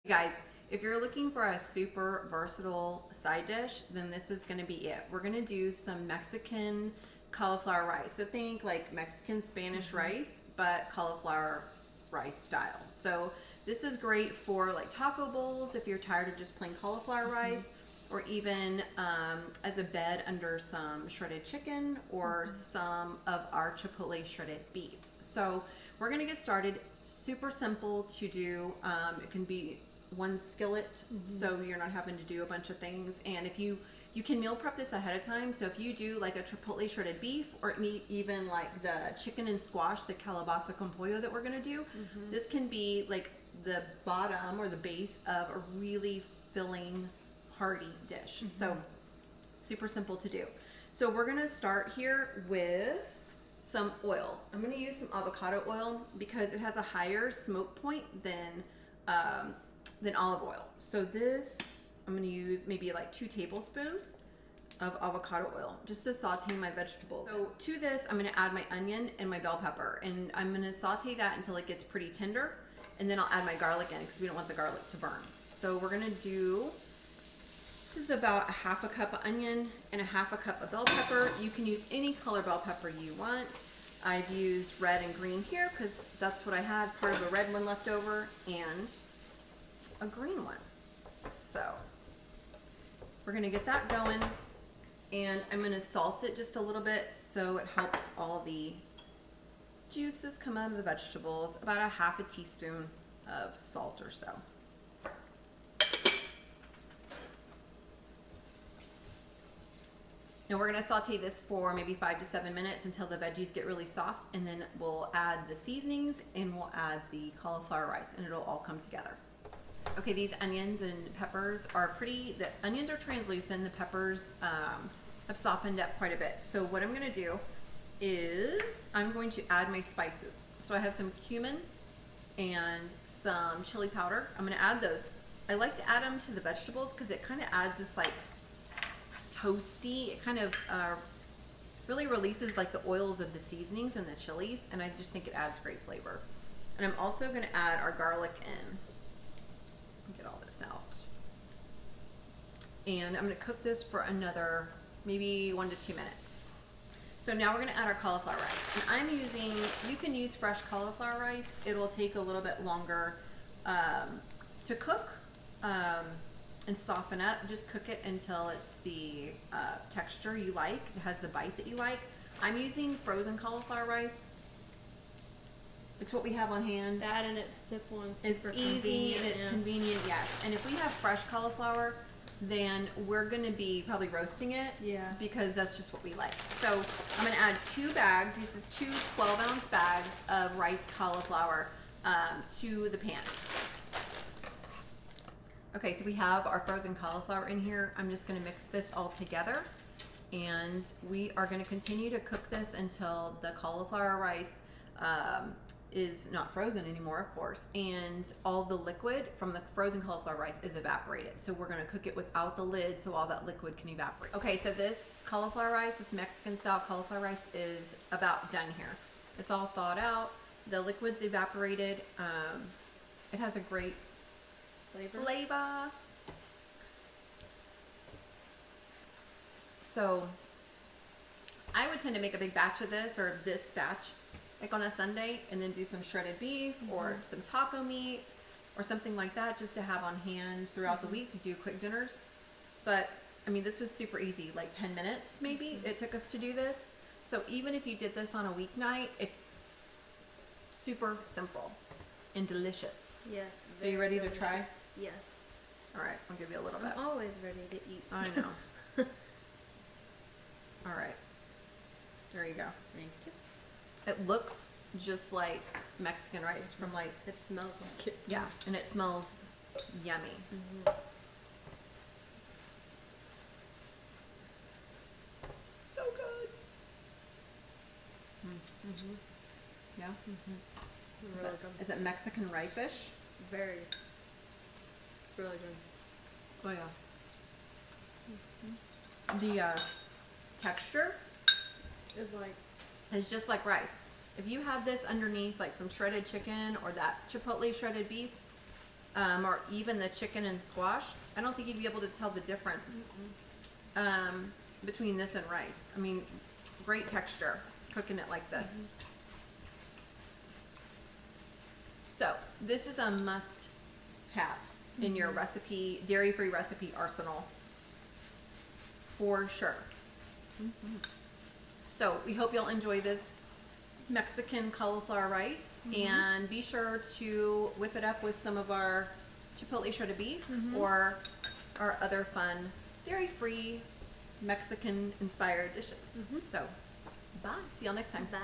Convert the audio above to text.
Guys, if you're looking for a super versatile side dish, then this is going to be it. We're going to do some Mexican cauliflower rice. So think like Mexican Spanish rice, but cauliflower rice style. So this is great for like taco bowls if you're tired of just plain cauliflower rice, or even as a bed under some shredded chicken or some of our chipotle shredded beef. So we're going to get started. Super simple to do. It can be one skillet, so you're not having to do a bunch of things. And if you can meal prep this ahead of time, so if you do like a chipotle shredded beef, or even like the chicken and squash, the calabaza con pollo that we're gonna do, this can be like the bottom or the base of a really filling, hearty dish. So super simple to do. So we're gonna start here with some oil. I'm gonna use some avocado oil because it has a higher smoke point than olive oil. So this, I'm gonna use maybe like 2 tablespoons of avocado oil just to saute my vegetables. So to this, I'm gonna add my onion and my bell pepper, and I'm gonna saute that until it gets pretty tender, and then I'll add my garlic in because we don't want the garlic to burn. So we're gonna do, this is about a half a cup of onion and a half a cup of bell pepper. You can use any color bell pepper you want. I've used red and green here because that's what I had, part of a red one left over and a green one. So we're gonna get that going, and I'm gonna salt it just a little bit so it helps all the juices come out of the vegetables. About a half a teaspoon of salt or so. Now we're gonna saute this for maybe 5 to 7 minutes until the veggies get really soft, and then we'll add the seasonings and we'll add the cauliflower rice, and it'll all come together. Okay, these onions and peppers are the onions are translucent, the peppers have softened up quite a bit. So what I'm gonna do is I'm going to add my spices. So I have some cumin and some chili powder. I'm gonna add those. I like to add them to the vegetables because it kind of adds this like toasty, it kind of really releases like the oils of the seasonings and the chilies, and I just think it adds great flavor. And I'm also gonna add our garlic in. Get all this out. And I'm gonna cook this for another maybe 1 to 2 minutes. So now we're gonna add our cauliflower rice. And I'm using, you can use fresh cauliflower rice. It'll take a little bit longer to cook and soften up. Just cook it until it's the texture you like. It has the bite that you like. I'm using frozen cauliflower rice. It's what we have on hand. That, and it's simple and super easy convenient. and it's convenient, yes. And if we have fresh cauliflower, then we're gonna be probably roasting it, because that's just what we like. So I'm gonna add 2 bags. This is 2 12-ounce bags of rice cauliflower to the pan. Okay, so we have our frozen cauliflower in here. I'm just gonna mix this all together, and we are gonna continue to cook this until the cauliflower rice is not frozen anymore, of course, and all the liquid from the frozen cauliflower rice is evaporated. So we're gonna cook it without the lid so all that liquid can evaporate. Okay, so this cauliflower rice, this Mexican style cauliflower rice, is about done here. It's all thawed out, the liquid's evaporated. It has a great flavor. So I would tend to make a big batch of this, or this batch, like on a Sunday, and then do some shredded beef or some taco meat or something like that, just to have on hand throughout the week to do quick dinners. But I mean, this was super easy, like 10 minutes maybe it took us to do this. So even if you did this on a weeknight, it's super simple and delicious. Yes. So you ready to try? Yes. All right, I'll give you a little bit. I'm always ready to eat. I know. All right, there you go. Thank you. It looks just like Mexican rice from like, It smells like it. yeah, and it smells yummy. So good. Yeah. Really good. Is it Mexican rice-ish? Very. Really good. Oh yeah. The texture It's like, is just like rice. If you have this underneath like some shredded chicken or that chipotle shredded beef, or even the chicken and squash, I don't think you'd be able to tell the difference between this and rice. I mean, great texture cooking it like this. So this is a must have in your recipe, dairy-free recipe arsenal for sure. So we hope you'll enjoy this Mexican cauliflower rice, and be sure to whip it up with some of our chipotle shredded beef or our other fun dairy-free Mexican inspired dishes. So bye, see y'all next time. Bye.